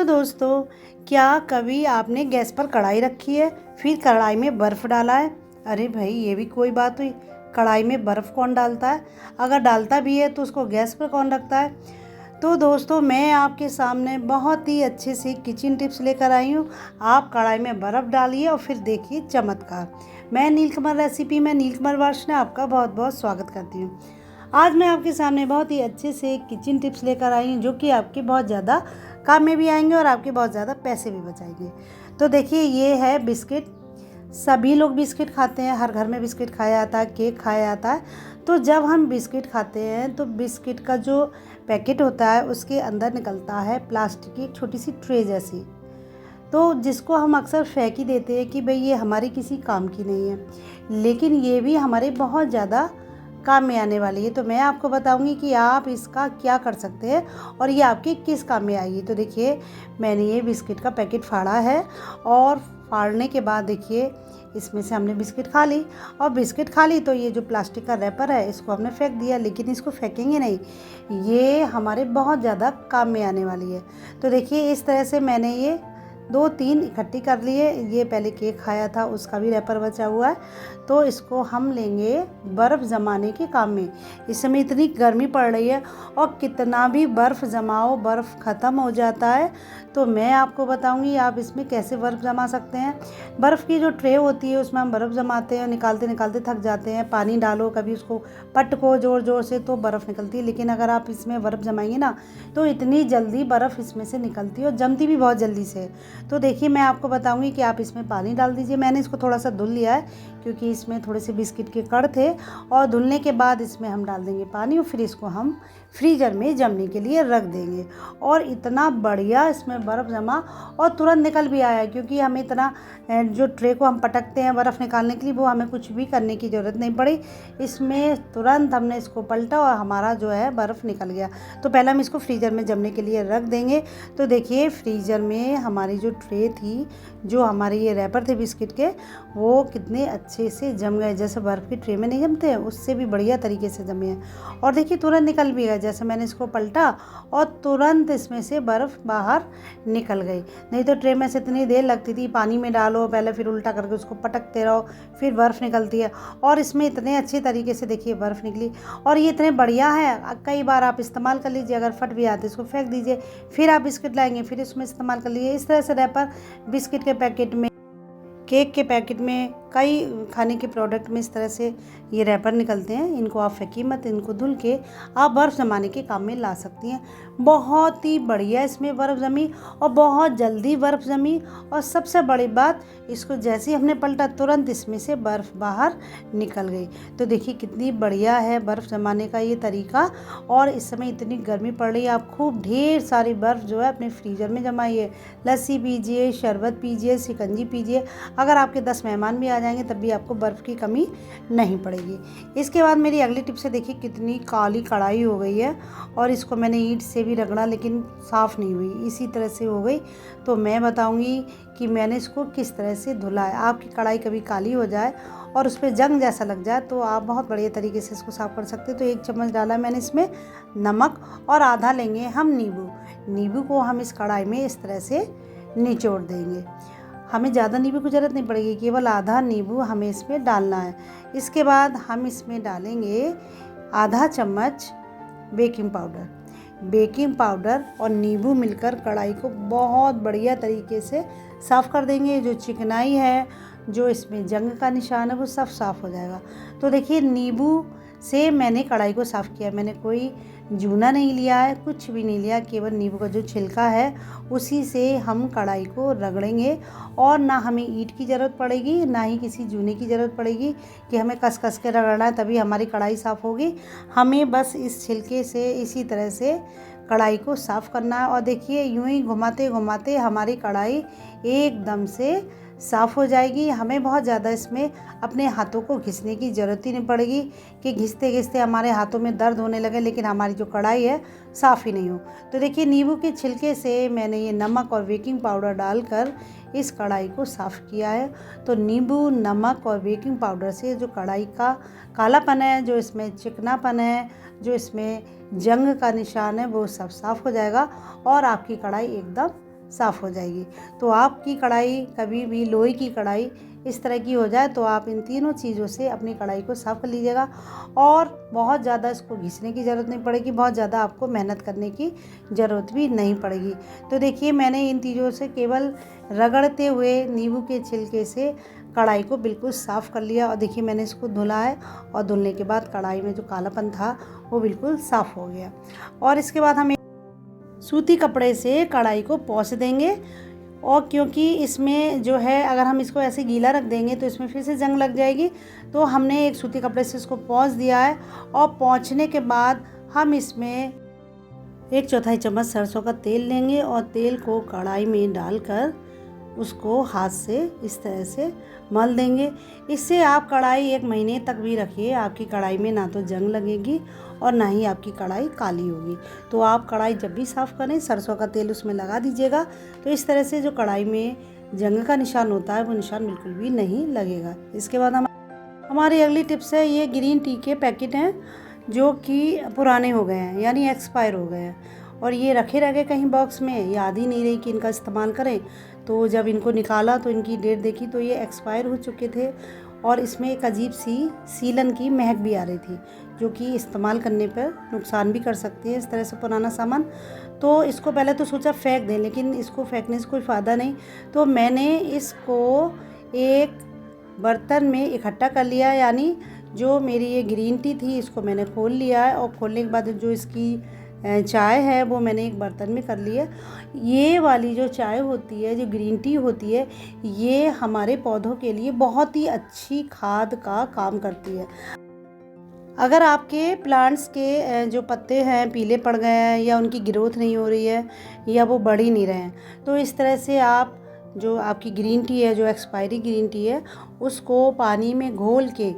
तो दोस्तों, क्या कभी आपने गैस पर कढ़ाई रखी है, फिर कढ़ाई में बर्फ़ डाला है? अरे भाई, ये भी कोई बात हुई। कढ़ाई में बर्फ़ कौन डालता है? अगर डालता भी है तो उसको गैस पर कौन रखता है? तो दोस्तों, मैं आपके सामने बहुत ही अच्छे से किचन टिप्स लेकर आई हूँ। आप कढ़ाई में बर्फ़ डालिए और फिर देखिए चमत्कार। मैं नीलकमल रेसिपी में नीलकमल वार्ष्णेय आपका बहुत बहुत स्वागत करती हूँ। आज मैं आपके सामने बहुत ही अच्छे से किचन टिप्स लेकर आई हूँ, जो कि आपके बहुत ज़्यादा काम में भी आएंगे और आपके बहुत ज़्यादा पैसे भी बचाएंगे। तो देखिए, ये है बिस्किट। सभी लोग बिस्किट खाते हैं, हर घर में बिस्किट खाया जाता है, केक खाया जाता है। तो जब हम बिस्किट खाते हैं तो बिस्किट का जो पैकेट होता है उसके अंदर निकलता है प्लास्टिक की एक छोटी सी ट्रे जैसी, तो जिसको हम अक्सर फेंक ही देते हैं कि भाई ये हमारी किसी काम की नहीं है, लेकिन ये भी हमारे बहुत ज़्यादा काम में आने वाली है। तो मैं आपको बताऊंगी कि आप इसका क्या कर सकते हैं और ये आपके किस काम में आएगी। तो देखिए, मैंने ये बिस्किट का पैकेट फाड़ा है और फाड़ने के बाद देखिए इसमें से हमने बिस्किट खा ली, और बिस्किट खा ली तो ये जो प्लास्टिक का रैपर है इसको हमने फेंक दिया, लेकिन इसको फेंकेंगे नहीं, ये हमारे बहुत ज़्यादा काम में आने वाली है। तो देखिए, इस तरह से मैंने ये 2-3 इकट्ठी कर लिए। ये पहले केक खाया था, उसका भी रैपर बचा हुआ है। तो इसको हम लेंगे बर्फ़ जमाने के काम में। इस समय इतनी गर्मी पड़ रही है और कितना भी बर्फ़ जमाओ, बर्फ़ ख़त्म हो जाता है। तो मैं आपको बताऊंगी आप इसमें कैसे बर्फ़ जमा सकते हैं। बर्फ़ की जो ट्रे होती है उसमें हम बर्फ़ जमाते हैं, निकालते निकालते थक जाते हैं। पानी डालो, कभी उसको पटको ज़ोर ज़ोर से, तो बर्फ़ निकलती है। लेकिन अगर आप इसमें बर्फ़ जमाएंगे ना, तो इतनी जल्दी बर्फ़ इसमें से निकलती है और जमती भी बहुत जल्दी से। तो देखिए, मैं आपको बताऊंगी कि आप इसमें पानी डाल दीजिए। मैंने इसको थोड़ा सा धुल लिया है क्योंकि इसमें थोड़े से बिस्किट के कण थे, और धुलने के बाद इसमें हम डाल देंगे पानी और फिर इसको हम फ्रीज़र में जमने के लिए रख देंगे। और इतना बढ़िया इसमें बर्फ़ जमा और तुरंत निकल भी आया, क्योंकि हमें इतना जो ट्रे को हम पटकते हैं बर्फ़ निकालने के लिए, वो हमें कुछ भी करने की ज़रूरत नहीं पड़ी। इसमें तुरंत हमने इसको पलटा और हमारा जो है बर्फ़ निकल गया। तो पहले हम इसको फ्रीज़र में जमने के लिए रख देंगे। तो देखिए, फ्रीज़र में हमारी जो ट्रे थी, जो हमारे ये रैपर थे बिस्किट के, वो कितने अच्छे से जम गए। जैसे बर्फ़ की ट्रे में नहीं जमते हैं, उससे भी बढ़िया तरीके से जमे हैं। और देखिए, तुरंत निकल भी गए। जैसे मैंने इसको पलटा और तुरंत इसमें से बर्फ़ बाहर निकल गई। नहीं तो ट्रे में से इतनी देर लगती थी, पानी में डालो पहले, फिर उल्टा करके उसको पटकते रहो, फिर बर्फ़ निकलती है। और इसमें इतने अच्छे तरीके से देखिए बर्फ़ निकली, और ये इतने बढ़िया है। कई बार आप इस्तेमाल कर लीजिए, अगर फट भी आते इसको फेंक दीजिए, फिर आप बिस्किट लाएंगे, फिर इसमें इस्तेमाल कर लीजिए। इस तरह से रैपर बिस्किट के पैकेट में, केक के पैकेट में, कई खाने के प्रोडक्ट में इस तरह से ये रैपर निकलते हैं। इनको आप फेंकिए मत, इनको धुल के आप बर्फ़ जमाने के काम में ला सकती हैं। बहुत ही बढ़िया इसमें बर्फ़ जमी और बहुत जल्दी बर्फ़ जमी। और सबसे बड़ी बात, इसको जैसे ही हमने पलटा तुरंत इसमें से बर्फ़ बाहर निकल गई। तो देखिए, कितनी बढ़िया है बर्फ़ जमाने का ये तरीका। और इस समय इतनी गर्मी पड़ रही है, आप खूब ढेर सारी बर्फ़ जो है अपने फ्रीज़र में जमाइए। लस्सी पीजिए, शरबत पीजिए, शिकंजी पीजिए। अगर आपके 10 मेहमान भी आ जाएंगे तब भी आपको बर्फ़ की कमी नहीं पड़ेगी। इसके बाद मेरी अगली टिप से देखिए, कितनी काली कढ़ाई हो गई है, और इसको मैंने ईंट से भी रगड़ा लेकिन साफ़ नहीं हुई, इसी तरह से हो गई। तो मैं बताऊंगी कि मैंने इसको किस तरह से धुला है। आपकी कढ़ाई कभी काली हो जाए और उस पर जंग जैसा लग जाए तो आप बहुत बढ़िया तरीके से इसको साफ़ कर सकते हैं। तो 1 चम्मच डाला मैंने इसमें नमक, और आधा लेंगे हम नींबू। नींबू को हम इस कढ़ाई में इस तरह से निचोड़ देंगे। हमें ज़्यादा नींबू की ज़रूरत नहीं पड़ेगी, केवल आधा नींबू हमें इसमें डालना है। इसके बाद हम इसमें डालेंगे आधा चम्मच बेकिंग पाउडर। बेकिंग पाउडर और नींबू मिलकर कढ़ाई को बहुत बढ़िया तरीके से साफ़ कर देंगे। जो चिकनाई है, जो इसमें जंग का निशान है, वो सब साफ़ हो जाएगा। तो देखिए, नींबू से मैंने कढ़ाई को साफ़ किया। मैंने कोई जूना नहीं लिया है, कुछ भी नहीं लिया, केवल नींबू का जो छिलका है उसी से हम कढ़ाई को रगड़ेंगे। और ना हमें ईंट की ज़रूरत पड़ेगी, ना ही किसी जूने की ज़रूरत पड़ेगी कि हमें कस कस के रगड़ना है तभी हमारी कढ़ाई साफ़ होगी। हमें बस इस छिलके से इसी तरह से कढ़ाई को साफ़ करना है। और देखिए, यूं ही घुमाते घुमाते हमारी कढ़ाई एकदम से साफ़ हो जाएगी। हमें बहुत ज़्यादा इसमें अपने हाथों को घिसने की ज़रूरत ही नहीं पड़ेगी कि घिसते घिसते हमारे हाथों में दर्द होने लगे, लेकिन हमारी जो कढ़ाई है साफ़ ही नहीं हो। तो देखिए, नींबू के छिलके से मैंने ये नमक और बेकिंग पाउडर डालकर इस कढ़ाई को साफ़ किया है। तो नींबू, नमक और बेकिंग पाउडर से जो कढ़ाई का कालापन है, जो इसमें चिकनापन है, जो इसमें जंग का निशान है, वो सब साफ़ हो जाएगा और आपकी कढ़ाई एकदम साफ़ हो जाएगी। तो आपकी कढ़ाई कभी भी लोहे की कढ़ाई इस तरह की हो जाए तो आप इन तीनों चीज़ों से अपनी कढ़ाई को साफ़ कर लीजिएगा और बहुत ज़्यादा इसको घिसने की ज़रूरत नहीं पड़ेगी, बहुत ज़्यादा आपको मेहनत करने की ज़रूरत भी नहीं पड़ेगी। तो देखिए मैंने इन चीज़ों से केवल रगड़ते हुए नींबू के छिलके से कढ़ाई को बिल्कुल साफ़ कर लिया और देखिए मैंने इसको धुला है और धुलने के बाद कढ़ाई में जो कालापन था वो बिल्कुल साफ़ हो गया। और इसके बाद हम सूती कपड़े से कढ़ाई को पोंछ देंगे और क्योंकि इसमें जो है अगर हम इसको ऐसे गीला रख देंगे तो इसमें फिर से जंग लग जाएगी, तो हमने एक सूती कपड़े से इसको पोंछ दिया है। और पोंछने के बाद हम इसमें 1/4 चम्मच सरसों का तेल लेंगे और तेल को कढ़ाई में डालकर उसको हाथ से इस तरह से मल देंगे। इससे आप कढ़ाई 1 महीने तक भी रखिए, आपकी कढ़ाई में ना तो जंग लगेगी और ना ही आपकी कढ़ाई काली होगी। तो आप कढ़ाई जब भी साफ़ करें सरसों का तेल उसमें लगा दीजिएगा, तो इस तरह से जो कढ़ाई में जंग का निशान होता है वो निशान बिल्कुल भी नहीं लगेगा। इसके बाद हमारी अगली टिप्स है, ये ग्रीन टी के पैकेट हैं जो कि पुराने हो गए हैं यानी एक्सपायर हो गए हैं और ये रखे रह गए कहीं बॉक्स में, याद ही नहीं रही कि इनका इस्तेमाल करें। तो जब इनको निकाला तो इनकी डेट देखी तो ये एक्सपायर हो चुके थे और इसमें एक अजीब सी सीलन की महक भी आ रही थी जो कि इस्तेमाल करने पर नुकसान भी कर सकती है इस तरह से पुराना सामान। तो इसको पहले तो सोचा फेंक दें, लेकिन इसको फेंकने से कोई फ़ायदा नहीं, तो मैंने इसको एक बर्तन में इकट्ठा कर लिया। यानी जो मेरी ये ग्रीन टी थी इसको मैंने खोल लिया है और खोलने के बाद जो इसकी चाय है वो मैंने एक बर्तन में कर ली है। ये वाली जो चाय होती है, जो ग्रीन टी होती है, ये हमारे पौधों के लिए बहुत ही अच्छी खाद का काम करती है। अगर आपके प्लांट्स के जो पत्ते हैं पीले पड़ गए हैं या उनकी ग्रोथ नहीं हो रही है या वो बढ़ ही नहीं रहे हैं, तो इस तरह से आप जो आपकी ग्रीन टी है, जो एक्सपायरी ग्रीन टी है, उसको पानी में घोल के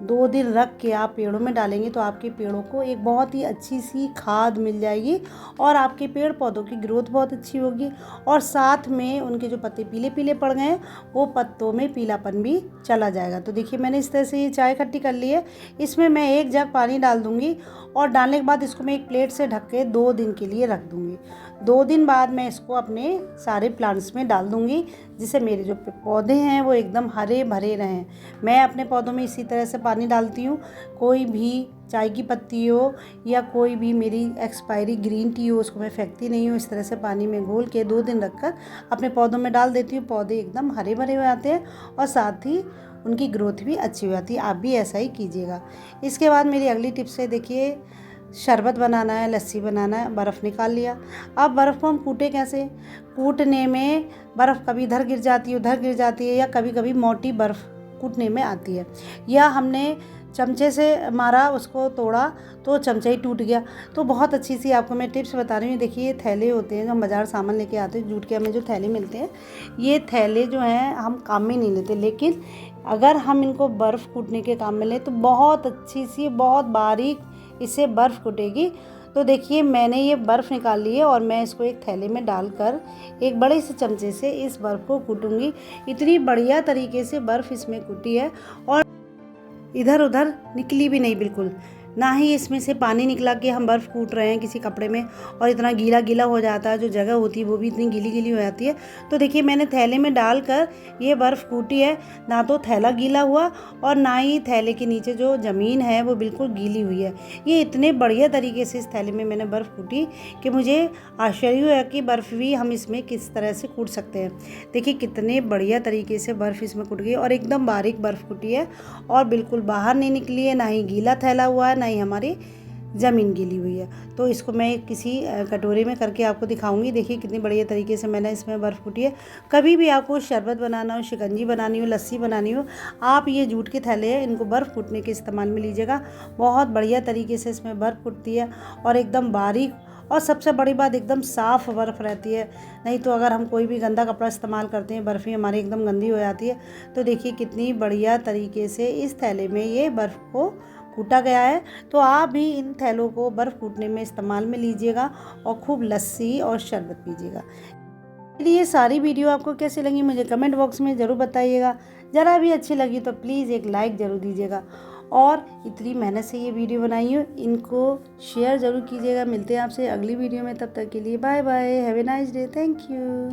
2 दिन रख के आप पेड़ों में डालेंगे तो आपके पेड़ों को एक बहुत ही अच्छी सी खाद मिल जाएगी और आपके पेड़ पौधों की ग्रोथ बहुत अच्छी होगी और साथ में उनके जो पत्ते पीले पीले पड़ गए हैं वो पत्तों में पीलापन भी चला जाएगा। तो देखिए मैंने इस तरह से ये चाय इकट्ठी कर ली है। इसमें मैं 1 जग पानी डाल दूँगी और डालने के बाद इसको मैं एक प्लेट से ढक के 2 दिन के लिए रख दूँगी। 2 दिन बाद मैं इसको अपने सारे प्लांट्स में डाल दूँगी जिससे मेरे जो पौधे हैं वो एकदम हरे भरे रहें। मैं अपने पौधों में इसी तरह से पानी डालती हूँ, कोई भी चाय की पत्ती हो या कोई भी मेरी एक्सपायरी ग्रीन टी हो उसको मैं फेंकती नहीं हूँ। इस तरह से पानी में घोल के 2 दिन रखकर अपने पौधों में डाल देती हूँ। पौधे एकदम हरे भरे हो जाते हैं और साथ ही उनकी ग्रोथ भी अच्छी हो जाती है। आप भी ऐसा ही कीजिएगा। इसके बाद मेरी अगली टिप्स है, देखिए शरबत बनाना है, लस्सी बनाना है, बर्फ़ निकाल लिया। अब बर्फ़ को हम कूटें कैसे? कूटने में बर्फ़ कभी इधर गिर जाती है, उधर गिर जाती है या कभी कभी मोटी बर्फ़ कूटने में आती है, या हमने चमचे से मारा उसको तोड़ा तो चमचा ही टूट गया। तो बहुत अच्छी सी आपको मैं टिप्स बता रही हूँ। देखिए ये थैले होते हैं जो हम बाज़ार सामान लेके आते हैं, जूट के हमें जो थैले मिलते हैं, ये थैले जो हैं हम काम में नहीं लेते, लेकिन अगर हम इनको बर्फ़ कूटने के काम में लें तो बहुत अच्छी सी बहुत बारीक इससे बर्फ़ कूटेगी। तो देखिए मैंने ये बर्फ़ निकाल ली है और मैं इसको एक थैले में डालकर एक बड़े से चमचे से इस बर्फ़ को कूटूंगी। इतनी बढ़िया तरीके से बर्फ़ इसमें कूटी है और इधर उधर निकली भी नहीं बिल्कुल, ना ही इसमें से पानी निकला कि हम बर्फ़ कूट रहे हैं किसी कपड़े में और इतना गीला गीला हो जाता है, जो जगह होती है वो भी इतनी गीली गीली हो जाती है। तो देखिए मैंने थैले में डालकर ये बर्फ़ कूटी है, ना तो थैला गीला हुआ और ना ही थैले के नीचे जो ज़मीन है वो बिल्कुल गीली हुई है। ये इतने बढ़िया तरीके से इस थैले में मैंने बर्फ़ कूटी कि मुझे आश्चर्य हुआ कि बर्फ़ भी हम इसमें किस तरह से कूट सकते हैं। देखिए कितने बढ़िया तरीके से बर्फ़ इसमें कूट गई और एकदम बारीक बर्फ़ कूटी है और बिल्कुल बाहर नहीं निकली है, ना ही गीला थैला हुआ है, ना ही हमारी ज़मीन गीली हुई है। तो इसको मैं किसी कटोरे में करके आपको दिखाऊंगी। देखिए कितनी बढ़िया तरीके से मैंने इसमें बर्फ़ कूटी है। कभी भी आपको शरबत बनाना हो, शिकंजी बनानी हो, लस्सी बनानी हो, आप ये जूट के थैले हैं इनको बर्फ़ कूटने के इस्तेमाल में लीजिएगा। बहुत बढ़िया तरीके से इसमें बर्फ़ कूटती है और एकदम बारीक, और सबसे बड़ी बात एकदम साफ़ बर्फ़ रहती है। नहीं तो अगर हम कोई भी गंदा कपड़ा इस्तेमाल करते हैं, बर्फ़ी हमारी एकदम गंदी हो जाती है। तो देखिए कितनी बढ़िया तरीके से इस थैले में ये बर्फ़ को कूटा गया है। तो आप भी इन थैलों को बर्फ़ कूटने में इस्तेमाल में लीजिएगा और खूब लस्सी और शरबत पीजिएगा। मेरी ये सारी वीडियो आपको कैसी लगी मुझे कमेंट बॉक्स में ज़रूर बताइएगा। ज़रा भी अच्छी लगी तो प्लीज़ एक लाइक ज़रूर दीजिएगा और इतनी मेहनत से ये वीडियो बनाई हूँ, इनको शेयर ज़रूर कीजिएगा। मिलते हैं आपसे अगली वीडियो में, तब तक के लिए bye bye, have a nice day, thank you.